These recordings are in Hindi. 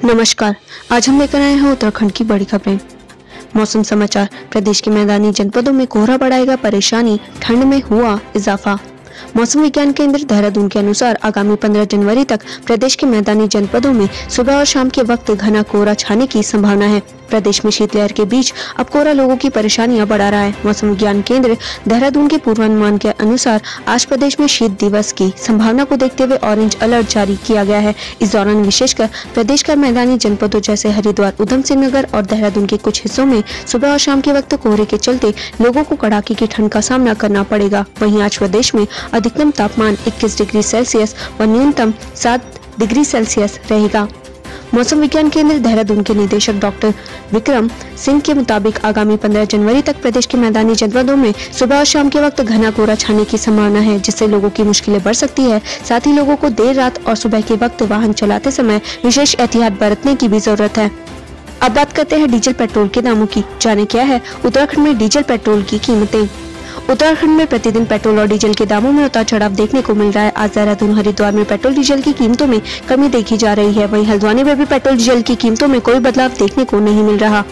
नमस्कार। आज हम लेकर आए हैं उत्तराखंड की बड़ी खबरें। मौसम समाचार। प्रदेश के मैदानी जनपदों में कोहरा बढ़ाएगा परेशानी, ठंड में हुआ इजाफा। मौसम विज्ञान केंद्र देहरादून के अनुसार आगामी 15 जनवरी तक प्रदेश के मैदानी जनपदों में सुबह और शाम के वक्त घना कोहरा छाने की संभावना है। प्रदेश में शीतलहर के बीच अब कोहरा लोगों की परेशानियां बढ़ा रहा है। मौसम विज्ञान केंद्र देहरादून के पूर्वानुमान के अनुसार आज प्रदेश में शीत दिवस की संभावना को देखते हुए ऑरेंज अलर्ट जारी किया गया है। इस दौरान विशेषकर प्रदेश का मैदानी जनपदों जैसे हरिद्वार, उधम सिंह नगर और देहरादून के कुछ हिस्सों में सुबह और शाम के वक्त कोहरे के चलते लोगों को कड़ाके की ठंड का सामना करना पड़ेगा। वहीं आज प्रदेश में अधिकतम तापमान 21 डिग्री सेल्सियस व न्यूनतम 7 डिग्री सेल्सियस रहेगा। मौसम विज्ञान केंद्र देहरादून के निदेशक डॉक्टर विक्रम सिंह के मुताबिक आगामी 15 जनवरी तक प्रदेश के मैदानी जनपदों में सुबह और शाम के वक्त घना कोहरा छाने की संभावना है, जिससे लोगों की मुश्किलें बढ़ सकती है। साथ ही लोगों को देर रात और सुबह के वक्त वाहन चलाते समय विशेष एहतियात बरतने की भी जरूरत है। अब बात करते हैं डीजल पेट्रोल के दामों की। जाने क्या है उत्तराखंड में डीजल पेट्रोल की कीमतें। उत्तराखंड में प्रतिदिन पेट्रोल और डीजल के दामों में उतार चढ़ाव देखने को मिल रहा है। आज देहरादून, हरिद्वार में पेट्रोल डीजल की कीमतों में कमी देखी जा रही है। वहीं हल्द्वानी में भी पेट्रोल डीजल की कीमतों में कोई बदलाव देखने को नहीं मिल रहा।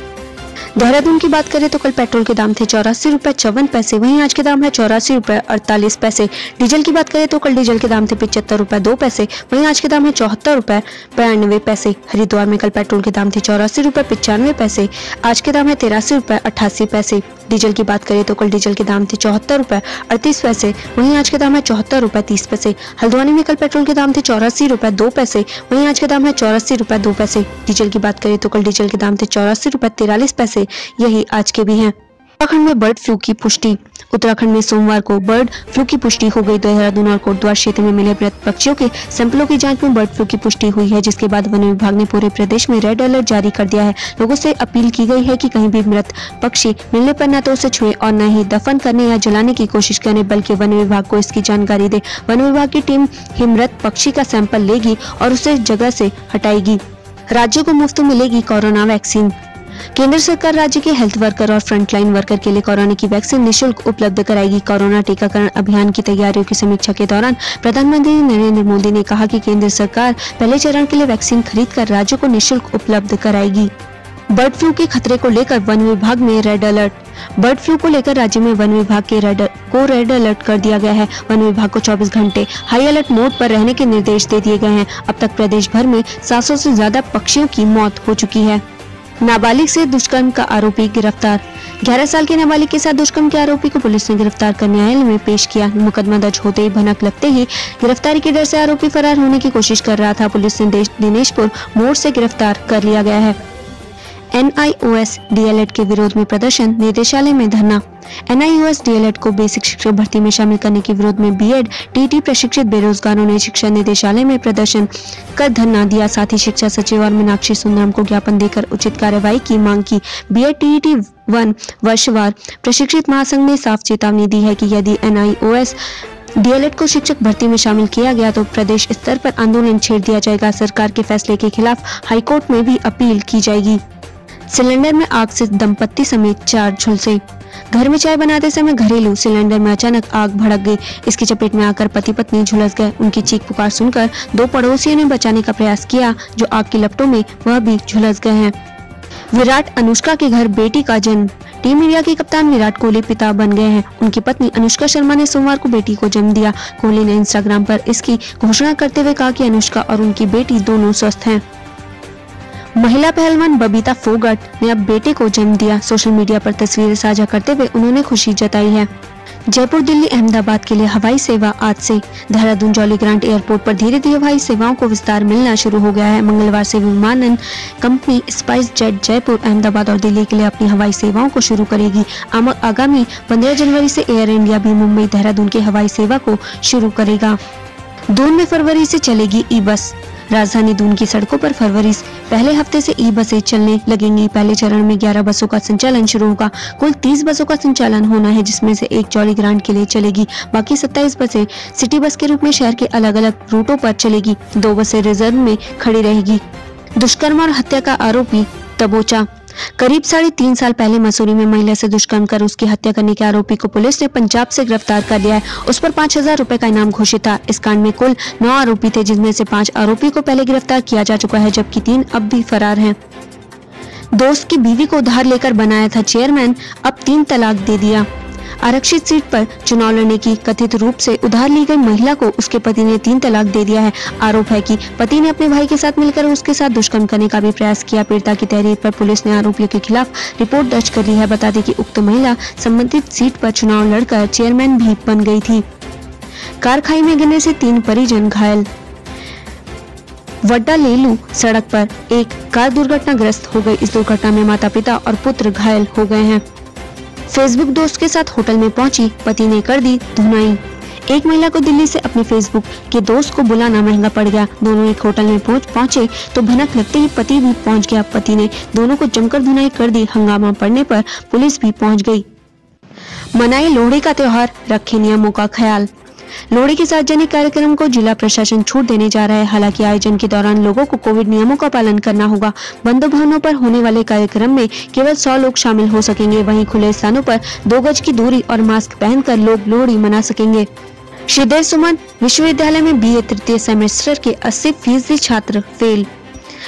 देहरादून की बात करें तो कल पेट्रोल के दाम थे 84 रुपए 54 पैसे, वहीं आज के दाम है 84 रुपए 48 पैसे। डीजल की बात करें तो कल डीजल के दाम थे 75 रुपए 2 पैसे, वहीं आज के दाम है 74 रुपए 92 पैसे। हरिद्वार में कल पेट्रोल के दाम थे 84 रुपए 95 पैसे, आज के दाम है 83 रुपए 88 पैसे। डीजल की बात करें तो कल डीजल के दाम थे 74 रुपए 38 पैसे, वहीं आज के दाम है 74 रुपए 30 पैसे। हल्द्वानी में कल पेट्रोल के दाम थे 84 रुपए 2 पैसे, वहीं आज के दाम है 84 रुपए 2 पैसे। डीजल की बात करें तो कल डीजल के दाम थे 84 रुपए 43 पैसे, यही आज के भी हैं। उत्तराखंड में बर्ड फ्लू की पुष्टि। उत्तराखंड में सोमवार को बर्ड फ्लू की पुष्टि हो गई। देहरादून और कोटद्वार क्षेत्र में मिले मृत पक्षियों के सैंपलों की जांच में बर्ड फ्लू की पुष्टि हुई है, जिसके बाद वन विभाग ने पूरे प्रदेश में रेड अलर्ट जारी कर दिया है। लोगों से अपील की गई है कि कहीं भी मृत पक्षी मिलने पर न तो उसे छुएं और न ही दफन करने या जलाने की कोशिश करें, बल्कि वन विभाग को इसकी जानकारी दे। वन विभाग की टीम ही मृत पक्षी का सैंपल लेगी और उसे जगह से हटाएगी। राज्यों को मुफ्त मिलेगी कोरोना वैक्सीन। केंद्र सरकार राज्य के हेल्थ वर्कर और फ्रंटलाइन वर्कर के लिए कोरोना की वैक्सीन निशुल्क उपलब्ध कराएगी। कोरोना टीकाकरण अभियान की तैयारियों की समीक्षा के दौरान प्रधानमंत्री नरेंद्र मोदी ने कहा कि केंद्र सरकार पहले चरण के लिए वैक्सीन खरीदकर राज्यों को निशुल्क उपलब्ध कराएगी। बर्ड फ्लू के खतरे को लेकर वन विभाग में रेड अलर्ट। बर्ड फ्लू को लेकर राज्य में वन विभाग के रेड अलर्ट कर दिया गया है। वन विभाग को 24 घंटे हाई अलर्ट मोड पर रहने के निर्देश दे दिए गए हैं। अब तक प्रदेश भर में 700 से ज्यादा पक्षियों की मौत हो चुकी है। नाबालिग से दुष्कर्म का आरोपी गिरफ्तार। 11 साल के नाबालिग के साथ दुष्कर्म के आरोपी को पुलिस ने गिरफ्तार कर न्यायालय में पेश किया। मुकदमा दर्ज होते ही भनक लगते ही गिरफ्तारी के डर से आरोपी फरार होने की कोशिश कर रहा था। पुलिस ने दिनेशपुर मोड़ से गिरफ्तार कर लिया गया है। NIOS DLED के विरोध में प्रदर्शन, निदेशालय में धरना। NIOS DLED को बेसिक शिक्षक भर्ती में शामिल करने के विरोध में B.Ed TET प्रशिक्षित बेरोजगारों ने शिक्षा निदेशालय में प्रदर्शन कर धरना दिया। साथ ही शिक्षा सचिव और मीनाक्षी सुंदरम को ज्ञापन देकर उचित कार्यवाही की मांग की। B.Ed TET 1 वर्षवार प्रशिक्षित महासंघ ने साफ चेतावनी दी है कि यदि NIOS DLED को शिक्षक भर्ती में शामिल किया गया तो प्रदेश स्तर पर आंदोलन छेड़ दिया जाएगा। सरकार के फैसले के खिलाफ हाईकोर्ट में भी अपील की जाएगी। सिलेंडर में आग से दंपत्ति समेत 4 झुलसे। घर में चाय बनाते समय घरेलू सिलेंडर में अचानक आग भड़क गई। इसकी चपेट में आकर पति पत्नी झुलस गए। उनकी चीख पुकार सुनकर 2 पड़ोसियों ने बचाने का प्रयास किया, जो आग की लपटों में वह भी झुलस गए हैं। विराट, अनुष्का के घर बेटी का जन्म। टीम इंडिया के कप्तान विराट कोहली पिता बन गए हैं। उनकी पत्नी अनुष्का शर्मा ने सोमवार को बेटी को जन्म दिया। कोहली ने इंस्टाग्राम पर इसकी घोषणा करते हुए कहा कि अनुष्का और उनकी बेटी दोनों स्वस्थ हैं। महिला पहलवान बबीता फोगट ने अब बेटे को जन्म दिया। सोशल मीडिया पर तस्वीरें साझा करते हुए उन्होंने खुशी जताई है। जयपुर, दिल्ली, अहमदाबाद के लिए हवाई सेवा आज से। देहरादून जॉली ग्रांट एयरपोर्ट पर धीरे धीरे हवाई सेवाओं को विस्तार मिलना शुरू हो गया है। मंगलवार से विमानन company spice jet Jaipur, Ahmedabad और दिल्ली के लिए अपनी हवाई सेवाओं को शुरू करेगी। आगामी 15 जनवरी से एयर इंडिया भी मुंबई देहरादून की हवाई सेवा को शुरू करेगा। दून में फरवरी से चलेगी ई बस। राजधानी दून की सड़कों पर फरवरी पहले हफ्ते से ई बसें चलने लगेंगी। पहले चरण में 11 बसों का संचालन शुरू होगा। कुल 30 बसों का संचालन होना है, जिसमें से एक जॉली ग्रांट के लिए चलेगी। बाकी 27 बसें सिटी बस के रूप में शहर के अलग अलग रूटों पर चलेगी। 2 बसें रिजर्व में खड़ी रहेगी। दुष्कर्म और हत्या का आरोपी दबोचा। करीब 3.5 साल पहले मसूरी में महिला से दुष्कर्म कर उसकी हत्या करने के आरोपी को पुलिस ने पंजाब से गिरफ्तार कर लिया है। उस पर 5,000 रुपए का इनाम घोषित था। इस कांड में कुल 9 आरोपी थे, जिनमें से 5 आरोपी को पहले गिरफ्तार किया जा चुका है, जबकि 3 अब भी फरार हैं। दोस्त की बीवी को उधार लेकर बनाया था चेयरमैन, अब 3 तलाक दे दिया। आरक्षित सीट पर चुनाव लड़ने की कथित रूप से उधार ली गई महिला को उसके पति ने 3 तलाक दे दिया है। आरोप है कि पति ने अपने भाई के साथ मिलकर उसके साथ दुष्कर्म करने का भी प्रयास किया। पीड़िता की तहरीर पर पुलिस ने आरोपियों के खिलाफ रिपोर्ट दर्ज कर ली है। बता दें कि उक्त महिला संबंधित सीट पर चुनाव लड़कर चेयरमैन भी बन गई थी। कार खाई में गिरने से 3 परिजन घायल। वड्डा लेलू सड़क पर एक कार दुर्घटनाग्रस्त हो गई। इस दुर्घटना में माता पिता और पुत्र घायल हो गए हैं। फेसबुक दोस्त के साथ होटल में पहुंची, पति ने कर दी धुनाई। एक महिला को दिल्ली से अपने फेसबुक के दोस्त को बुलाना महंगा पड़ गया। दोनों एक होटल में पहुंचे तो भनक लगते ही पति भी पहुंच गया। पति ने दोनों को जमकर धुनाई कर दी। हंगामा पड़ने पर पुलिस भी पहुंच गई। मनाए लोहड़ी का त्योहार, रखे नियमों का ख्याल। लोहड़ी के सार्वजनिक कार्यक्रम को जिला प्रशासन छूट देने जा रहा है। हालांकि आयोजन के दौरान लोगों को कोविड नियमों का पालन करना होगा। बंद भवनों पर होने वाले कार्यक्रम में केवल 100 लोग शामिल हो सकेंगे। वहीं खुले स्थानों पर 2 गज की दूरी और मास्क पहनकर लोग लोहड़ी मना सकेंगे। श्रीदेव सुमन विश्वविद्यालय में BA तृतीय सेमेस्टर के 80% छात्र फेल।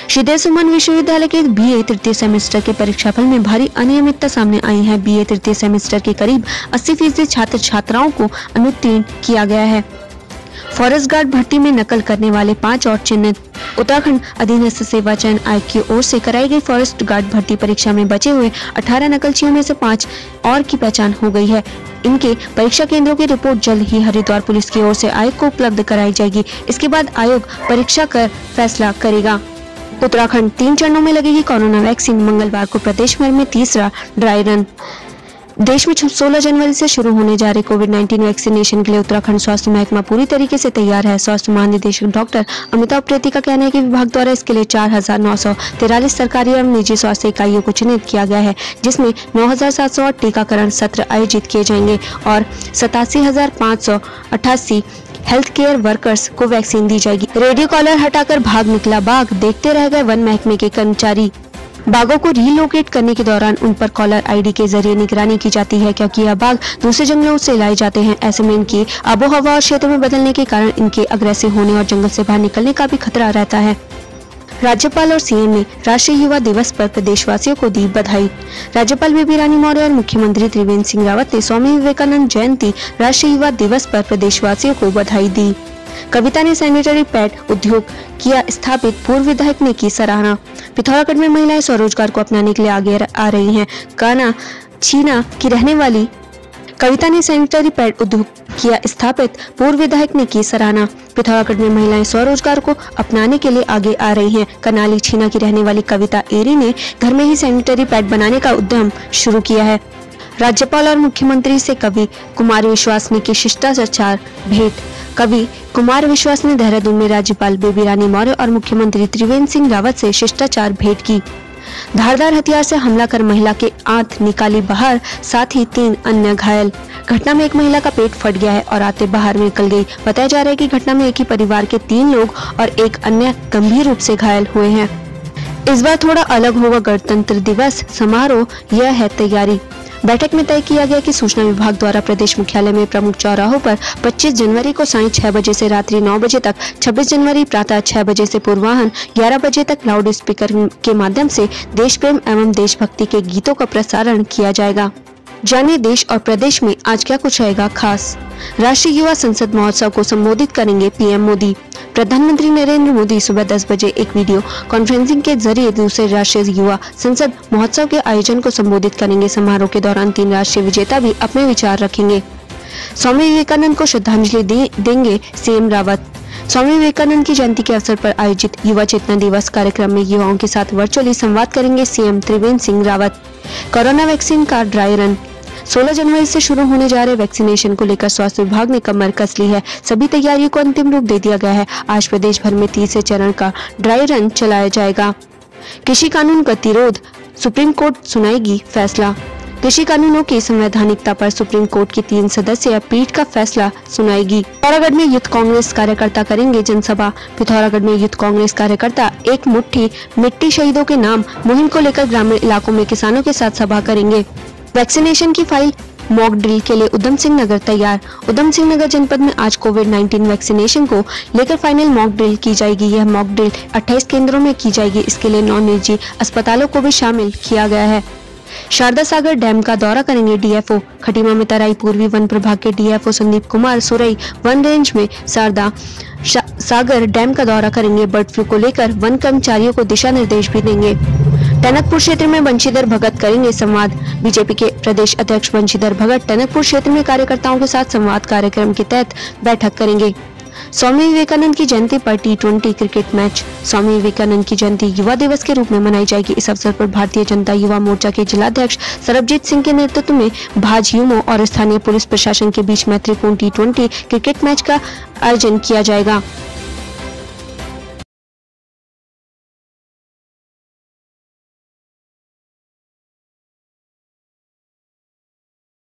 श्रीदेव सुमन विश्वविद्यालय के BA तृतीय सेमेस्टर के परीक्षाफल में भारी अनियमितता सामने आई है। BA तृतीय सेमेस्टर के करीब 80% छात्र छात्राओं को अनुत्तीर्ण किया गया है। फॉरेस्ट गार्ड भर्ती में नकल करने वाले 5 और चिन्हित। उत्तराखंड अधीनस्थ सेवा चयन आयोग की ओर से कराई गई फॉरेस्ट गार्ड भर्ती परीक्षा में बचे हुए 18 नकलचियों में से 5 और की पहचान हो गई है। इनके परीक्षा केंद्रों की रिपोर्ट जल्द ही हरिद्वार पुलिस की ओर से आयोग को उपलब्ध कराई जाएगी। इसके बाद आयोग परीक्षा कर फैसला करेगा। उत्तराखंड 3 चरणों में लगेगी कोरोना वैक्सीन। मंगलवार को प्रदेश भर में तीसरा ड्राई रन। देश में 16 जनवरी से शुरू होने जा रहे कोविड-19 वैक्सीनेशन के लिए उत्तराखंड स्वास्थ्य महकमा पूरी तरीके से तैयार है। स्वास्थ्य महानिदेशक डॉक्टर अमिताभ प्रेती का कहना है कि विभाग द्वारा इसके लिए 4,943 सरकारी एवं निजी स्वास्थ्य इकाइयों को चिन्हित किया गया है, जिसमें 9,708 टीकाकरण सत्र आयोजित किए जाएंगे और 87,588 हेल्थ केयर वर्कर्स को वैक्सीन दी जाएगी। रेडियो कॉलर हटाकर भाग निकला बाघ, देखते रह गए वन महकमे के कर्मचारी। बाघों को रीलोकेट करने के दौरान उन पर कॉलर आईडी के जरिए निगरानी की जाती है, क्योंकि यह बाघ दूसरे जंगलों से लाए जाते हैं। ऐसे में इनकी आबोहवा और क्षेत्र में बदलने के कारण इनके अग्रेसिव होने और जंगल से बाहर निकलने का भी खतरा रहता है। राज्यपाल और सीएम ने राष्ट्रीय युवा दिवस पर प्रदेशवासियों को दी बधाई। राज्यपाल बेबी रानी मौर्य और मुख्यमंत्री त्रिवेंद्र सिंह रावत ने स्वामी विवेकानंद जयंती राष्ट्रीय युवा दिवस पर प्रदेशवासियों को बधाई दी। कविता ने सैनिटरी पैड उद्योग किया स्थापित, पूर्व विधायक ने की सराहना। पिथौरागढ़ में महिलाएं स्वरोजगार को अपनाने के लिए आगे आ रही हैं। काना चीना की रहने वाली कविता ने सैनिटरी पैड उद्योग किया स्थापित, पूर्व विधायक ने की सराहना। पिथौरागढ़ में महिलाएं स्वरोजगार को अपनाने के लिए आगे आ रही हैं। करनाली छीना की रहने वाली कविता एरी ने घर में ही सैनिटरी पैड बनाने का उद्यम शुरू किया है। राज्यपाल और मुख्यमंत्री से कवि कुमार विश्वास ने की शिष्टाचार भेंट। कवि कुमार विश्वास ने देहरादून में राज्यपाल बेबी रानी मौर्य और मुख्यमंत्री त्रिवेंद्र सिंह रावत से शिष्टाचार भेंट की। धारदार हथियार से हमला कर महिला के आंत निकाली बाहर, साथ ही 3 अन्य घायल। घटना में एक महिला का पेट फट गया है और आंतें बाहर निकल गई। बताया जा रहा है कि घटना में एक ही परिवार के 3 लोग और एक अन्य गंभीर रूप से घायल हुए हैं। इस बार थोड़ा अलग होगा गणतंत्र दिवस समारोह, यह है तैयारी। बैठक में तय किया गया कि सूचना विभाग द्वारा प्रदेश मुख्यालय में प्रमुख चौराहों पर 25 जनवरी को सायं 6 बजे से रात्रि 9 बजे तक, 26 जनवरी प्रातः 6 बजे से पूर्वाह्न 11 बजे तक लाउड स्पीकर के माध्यम से देश प्रेम एवं देशभक्ति के गीतों का प्रसारण किया जाएगा। जानिए देश और प्रदेश में आज क्या कुछ रहेगा खास। राष्ट्रीय युवा संसद महोत्सव को संबोधित करेंगे पीएम मोदी। प्रधानमंत्री नरेंद्र मोदी सुबह 10 बजे एक वीडियो कॉन्फ्रेंसिंग के जरिए दूसरे राष्ट्रीय युवा संसद महोत्सव के आयोजन को संबोधित करेंगे। समारोह के दौरान 3 राष्ट्रीय विजेता भी अपने विचार रखेंगे। स्वामी विवेकानंद को श्रद्धांजलि देंगे सीएम रावत। स्वामी विवेकानंद की जयंती के अवसर पर आयोजित युवा चेतना दिवस कार्यक्रम में युवाओं के साथ वर्चुअली संवाद करेंगे CM Trivendra Singh Rawat. Corona vaccine का ड्राई रन। 16 जनवरी से शुरू होने जा रहे वैक्सीनेशन को लेकर स्वास्थ्य विभाग ने कमर कस ली है। सभी तैयारियों को अंतिम रूप दे दिया गया है। आज प्रदेश भर में तीसरे चरण का ड्राई रन चलाया जाएगा। कृषि कानून गतिरोध, सुप्रीम कोर्ट सुनाएगी फैसला। कृषि कानूनों की संवैधानिकता पर सुप्रीम कोर्ट की 3 सदस्यीय पीठ का फैसला सुनाएगी। पिथौरागढ़ में यूथ कांग्रेस कार्यकर्ता करेंगे जनसभा। पिथौरागढ़ में यूथ कांग्रेस कार्यकर्ता एक मुट्ठी मिट्टी शहीदों के नाम मुहिम को लेकर ग्रामीण इलाकों में किसानों के साथ सभा करेंगे। वैक्सीनेशन की फाइल मॉक ड्रिल के लिए उधम सिंह नगर तैयार। उधम सिंह नगर जनपद में आज कोविड-19 वैक्सीनेशन को लेकर फाइनल मॉक ड्रिल की जाएगी। यह मॉक ड्रिल 28 केंद्रों में की जाएगी। इसके लिए 9 निजी अस्पतालों को भी शामिल किया गया है। शारदा सागर डैम का दौरा करेंगे डीएफओ। खटीमा में तराई पूर्वी वन प्रभाग के DFO Sandeep Kumar Surai one range में शारदा सागर डैम का दौरा करेंगे। बर्ड फ्लू को लेकर वन कर्मचारियों को दिशा निर्देश भी देंगे। टनकपुर क्षेत्र में बंशीधर भगत करेंगे संवाद। बीजेपी के प्रदेश अध्यक्ष बंशीधर भगत टनकपुर क्षेत्र में कार्यकर्ताओं के साथ संवाद कार्यक्रम के तहत बैठक करेंगे। स्वामी विवेकानंद की जयंती पर T20 cricket match. Swami Vivekananda की जयंती युवा दिवस के रूप में मनाई जाएगी। इस अवसर पर भारतीय जनता युवा मोर्चा के जिलाध्यक्ष सरबजीत सिंह के नेतृत्व में भाजयुमो और स्थानीय पुलिस प्रशासन के बीच मैत्रीपूर्ण T20 क्रिकेट मैच का आयोजन किया जाएगा।